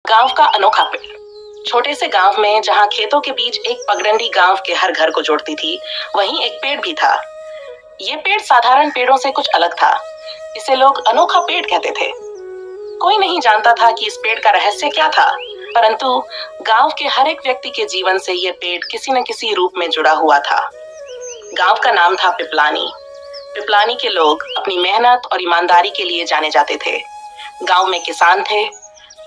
गांव का अनोखा पेड़। छोटे से गांव में जहां खेतों के बीच एक पगडंडी गांव के हर घर को जोड़ती थी, वहीं एक पेड़ भी था। ये पेड़ साधारण पेड़ों से कुछ अलग था। इसे लोग अनोखा पेड़ कहते थे। कोई नहीं जानता था कि इस पेड़ का रहस्य क्या था, परंतु गांव के हर एक व्यक्ति के जीवन से ये पेड़ किसी न किसी रूप में जुड़ा हुआ था। गांव का नाम था पिपलानी। पिपलानी के लोग अपनी मेहनत और ईमानदारी के लिए जाने जाते थे। गांव में किसान थे,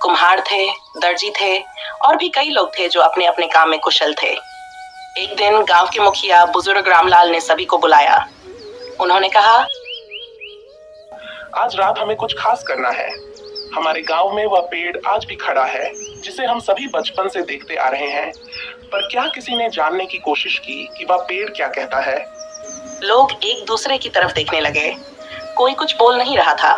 कुम्हार थे, दर्जी थे और भी कई लोग थे जो अपने अपने काम में कुशल थे। एक दिन गांव के मुखिया बुजुर्ग रामलाल ने सभी को बुलाया। उन्होंने कहा, आज रात हमें कुछ खास करना है। हमारे गांव में वह पेड़ आज भी खड़ा है जिसे हम सभी बचपन से देखते आ रहे हैं, पर क्या किसी ने जानने की कोशिश की कि वह पेड़ क्या कहता है? लोग एक दूसरे की तरफ देखने लगे। कोई कुछ बोल नहीं रहा था।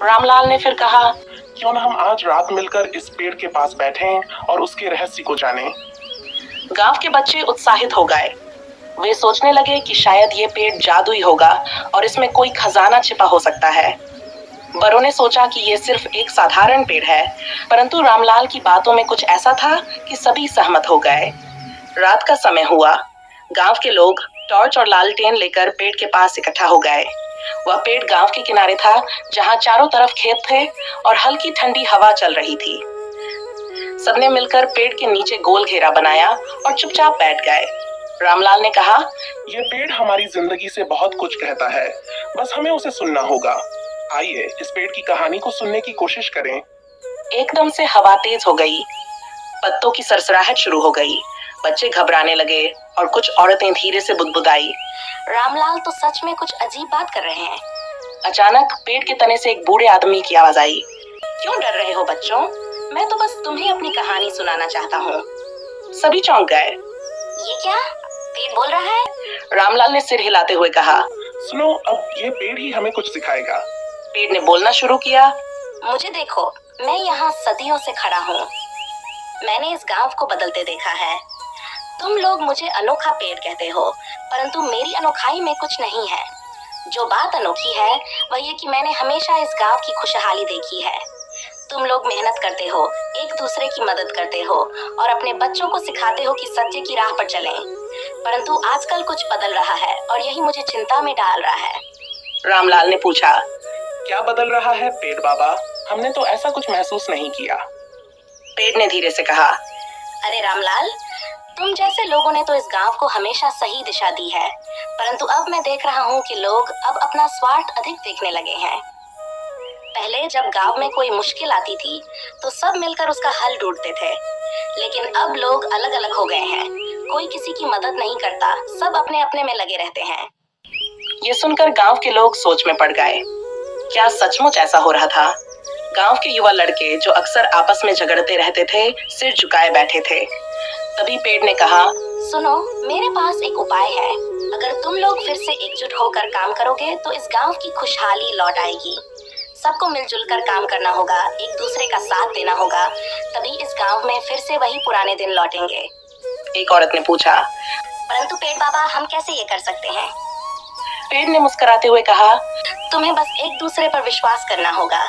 रामलाल ने फिर कहा, क्यों न हम आज रात मिलकर इस पेड़ के पास बैठें और उसके रहस्य को जानें। गांव के बच्चे उत्साहित हो गए। वे सोचने लगे कि शायद ये पेड़ जादुई होगा और इसमें कोई खजाना छिपा हो सकता है। बड़ों ने सोचा कि ये सिर्फ एक साधारण पेड़ है, परंतु रामलाल की बातों में कुछ ऐसा था कि सभी सहमत हो गए। रात का समय हुआ। गांव के लोग टॉर्च और लालटेन लेकर पेड़ के पास इकट्ठा हो गए। वह पेड़ गांव के किनारे था, जहां चारों तरफ खेत थे और हल्की ठंडी हवा चल रही थी। सबने मिलकर पेड़ के नीचे गोल घेरा बनाया और चुपचाप बैठ गए। रामलाल ने कहा, ये पेड़ हमारी जिंदगी से बहुत कुछ कहता है, बस हमें उसे सुनना होगा। आइए इस पेड़ की कहानी को सुनने की कोशिश करें। एकदम से हवा तेज हो गई। पत्तों की सरसराहट शुरू हो गई। बच्चे घबराने लगे और कुछ औरतें धीरे से बुदबुदाई, रामलाल तो सच में कुछ अजीब बात कर रहे हैं। अचानक पेड़ के तने से एक बूढ़े आदमी की आवाज आई, क्यों डर रहे हो बच्चों? मैं तो बस तुम्हें अपनी कहानी सुनाना चाहता हूँ। सभी चौंक गए। ये क्या? पेड़ बोल रहा है? रामलाल ने सिर हिलाते हुए कहा, सुनो, अब ये पेड़ ही हमें कुछ सिखाएगा। पेड़ ने बोलना शुरू किया, मुझे देखो, मैं यहाँ सदियों से खड़ा हूँ। मैंने इस गांव को बदलते देखा है। तुम लोग मुझे अनोखा पेड़ कहते हो, परंतु मेरी अनोखाई में कुछ नहीं है। जो बात अनोखी है वह ये कि मैंने हमेशा इस गांव की खुशहाली देखी है। तुम लोग मेहनत करते हो, एक दूसरे की मदद करते हो और अपने बच्चों को सिखाते हो कि सत्य की राह पर चलें। परंतु आजकल कुछ बदल रहा है और यही मुझे चिंता में डाल रहा है। रामलाल ने पूछा, क्या बदल रहा है पेड़ बाबा? हमने तो ऐसा कुछ महसूस नहीं किया। पेड़ ने धीरे से कहा, अरे रामलाल, तुम जैसे लोगों ने तो इस गांव को हमेशा सही दिशा दी है, परंतु अब मैं देख रहा हूँ कि लोग अब अपना स्वार्थ अधिक देखने लगे हैं। पहले जब गांव में कोई मुश्किल आती थी तो सब मिलकर उसका हल ढूंढते थे, लेकिन अब लोग अलग अलग हो गए हैं। कोई किसी की मदद नहीं करता, सब अपने अपने में लगे रहते हैं। ये सुनकर गांव के लोग सोच में पड़ गए। क्या सचमुच ऐसा हो रहा था? गांव के युवा लड़के जो अक्सर आपस में झगड़ते रहते थे, सिर झुकाए बैठे थे। तभी पेड़ ने कहा, सुनो, मेरे पास एक उपाय है। अगर तुम लोग फिर से एकजुट होकर काम करोगे तो इस गांव की खुशहाली लौट आएगी। सबको मिलजुल कर काम करना होगा, एक दूसरे का साथ देना होगा, तभी इस गांव में फिर से वही पुराने दिन लौटेंगे। एक औरत ने पूछा, परंतु पेड़ बाबा, हम कैसे ये कर सकते हैं? पेड़ ने मुस्कुराते हुए कहा, तुम्हें बस एक दूसरे पर विश्वास करना होगा।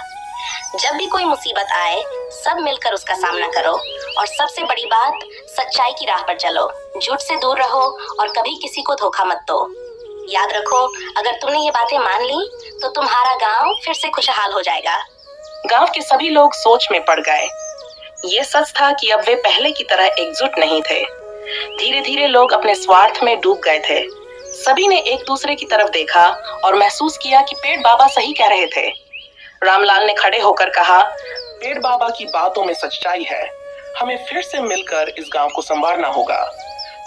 जब भी कोई मुसीबत आए, सब मिलकर उसका सामना करो और सबसे बड़ी बात, सच्चाई की राह पर चलो। झूठ से दूर रहो और कभी किसी को धोखा मत दो। याद रखो, अगर तुमने ये बातें मान ली तो तुम्हारा गांव फिर से खुशहाल हो जाएगा। गांव के सभी लोग सोच में पड़ गए। ये सच था कि अब वे पहले की तरह एकजुट नहीं थे। धीरे धीरे लोग अपने स्वार्थ में डूब गए थे। सभी ने एक दूसरे की तरफ देखा और महसूस किया कि पेड़ बाबा सही कह रहे थे। रामलाल ने खड़े होकर कहा, पेड़ बाबा की बातों में सच्चाई है। हमें फिर से मिलकर इस गांव को संवारना होगा।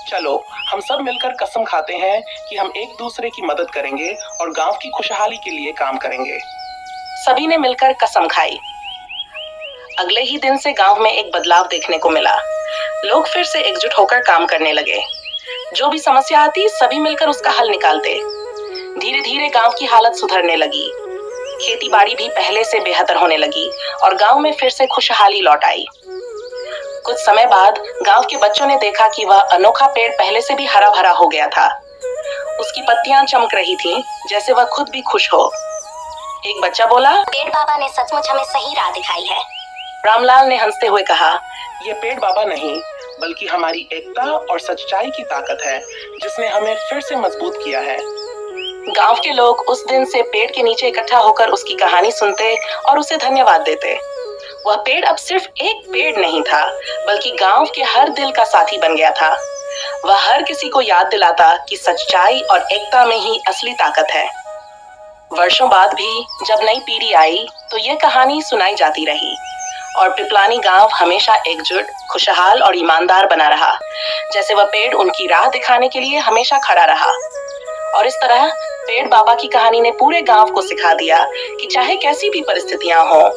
चलो हम सब मिलकर कसम खाते हैं कि हम एक दूसरे की मदद करेंगे और गांव की खुशहाली के लिए काम करेंगे। सभी ने मिलकर कसम खाई। अगले ही दिन से गांव में एक बदलाव देखने को मिला। लोग फिर से एकजुट होकर काम करने लगे। जो भी समस्या आती, सभी मिलकर उसका हल निकालते। धीरे धीरे गांव की हालत सुधरने लगी। खेती बाड़ी भी पहले से बेहतर होने लगी और गांव में फिर से खुशहाली लौट आई। कुछ समय बाद गांव के बच्चों ने देखा कि वह अनोखा पेड़ पहले से भी हरा भरा हो गया था। उसकी पत्तियां चमक रही थीं, जैसे वह खुद भी खुश हो। एक बच्चा बोला, पेड़ बाबा ने सचमुच हमें सही राह दिखाई है। रामलाल ने हंसते हुए कहा, ये पेड़ बाबा नहीं, बल्कि हमारी एकता और सच्चाई की ताकत है, जिसने हमें फिर से मजबूत किया है। गांव के लोग उस दिन से पेड़ के नीचे इकट्ठा होकर उसकी कहानी सुनते और उसे धन्यवाद देते। वह पेड़ अब सिर्फ एक पेड़ नहीं था, बल्कि गांव के हर दिल का साथी बन गया था। वह हर किसी को याद दिलाता कि सच्चाई और एकता में ही असली ताकत है। वर्षों बाद भी जब नई पीढ़ी आई तो यह कहानी सुनाई जाती रही और पिपलानी गांव हमेशा एकजुट, खुशहाल और ईमानदार बना रहा, जैसे वह पेड़ उनकी राह दिखाने के लिए हमेशा खड़ा रहा। और इस तरह पेड़ बाबा की कहानी ने पूरे गांव को सिखा दिया कि चाहे कैसी भी परिस्थितियां हों,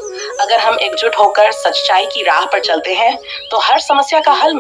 अगर हम एकजुट होकर सच्चाई की राह पर चलते हैं तो हर समस्या का हल